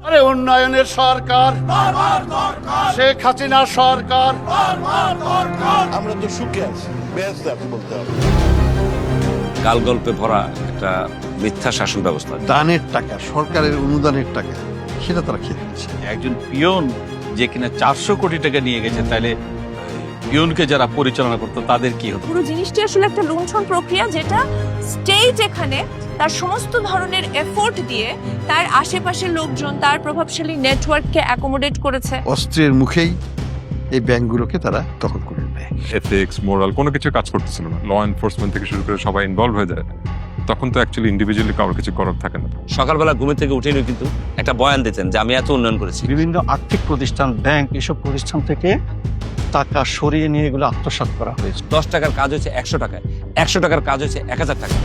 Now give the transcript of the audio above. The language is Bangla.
আরে উন্নয়নের সরকার, শেখ হাসিনা সরকার। আমরা তো সুখে আছি, ব্যস্ত আছি বলতে হবে। কাল গল্পে ভরা একটা মিথ্যা শাসন ব্যবস্থা। দানের টাকা, সরকারের অনুদানের টাকা, সেটা তারা খেয়ে ফেলছে। একজন পিয়ন যে কিনা 400 কোটি টাকা নিয়ে গেছে, তাহলে পিয়নকে যারা পরিচালনা করতো তাদের কি হতো? পুরো জিনিসটি আসলে একটা লুণ্ঠন প্রক্রিয়া, যেটা স্টেট এখানে তার সমস্ত ধরনের এফোর্ট দিয়ে তার আশেপাশের লোকজন, তার প্রভাবশালী নেটওয়ার্ককে অ্যাকোমোডেট করেছে। অস্ত্রের মুখেই এই ব্যাংকগুলোকে তারা দখল করে নেয়। এথিক্স, মোরাল কোনো কিছু কাজ করতেছিল না। ল এনফোর্সমেন্ট থেকে শুরু করে সবাই ইনভলভ হয়ে যায়। তখন তো অ্যাকচুয়ালি ইন্ডিভিজুয়ালি কারোর কিছু করার থাকে না। সকালবেলা ঘুমে থেকে উঠেই কিন্তু একটা বয়ান দিতেন যে আমি এত উন্নয়ন করেছি। বিভিন্ন আর্থিক প্রতিষ্ঠান, ব্যাংক, এসব প্রতিষ্ঠান থেকে টাকা সরিয়ে নিয়ে এগুলো আত্মসাৎ করা হয়েছে। 10 টাকার কাজ হচ্ছে 100 টাকায়, 100 টাকার কাজ হচ্ছে 1000 টাকা।